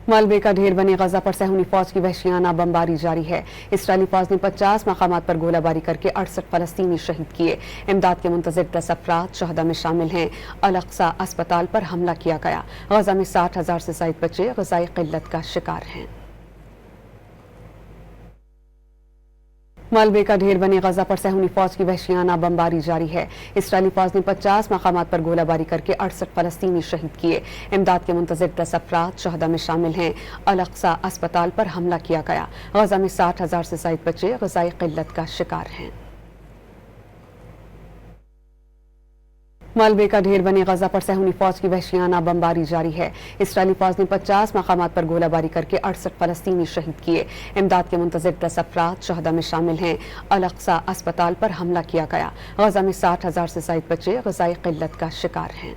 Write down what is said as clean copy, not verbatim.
मलबे का ढेर बनी गजा पर सहूनी फौज की वहशियाना बमबारी जारी है। इसराइली फौज ने 50 मकामात पर गोलाबारी करके 68 फलस्तीनी शहीद किए। इमदाद के मुंतज़िर 10 अफराद शहदा में शामिल हैं। अल-अक़सा अस्पताल पर हमला किया गया। गजा में 60,000 से ज़ायद बच्चे ग़िज़ाई क़िल्लत का शिकार हैं। मलबे का ढेर बनी गजा पर सहूनी फौज की वहशियाना बमबारी जारी है। इसराइली फौज ने 50 मकामात पर गोलाबारी करके 68 फलस्तीनी शहीद किए। इमदाद के मुंतज़िर 10 अफराद शहदा में शामिल हैं। अल-अक़सा अस्पताल पर हमला किया गया। गजा में 60,000 से ज़ायद बच्चे ग़िज़ाई क़िल्लत का शिकार हैं। मलबे का ढेर बनी गजा पर सहूनी फौज की वहशियाना बमबारी जारी है। इसराइली फौज ने 50 मकामात पर गोलाबारी करके 68 फलस्तीनी शहीद किए। इमदाद के मुंतज़िर 10 अफराद शहदा में शामिल हैं। अल-अक़सा अस्पताल पर हमला किया गया। गजा में 60,000 से ज़ायद बच्चे ग़िज़ाई क़िल्लत का शिकार हैं।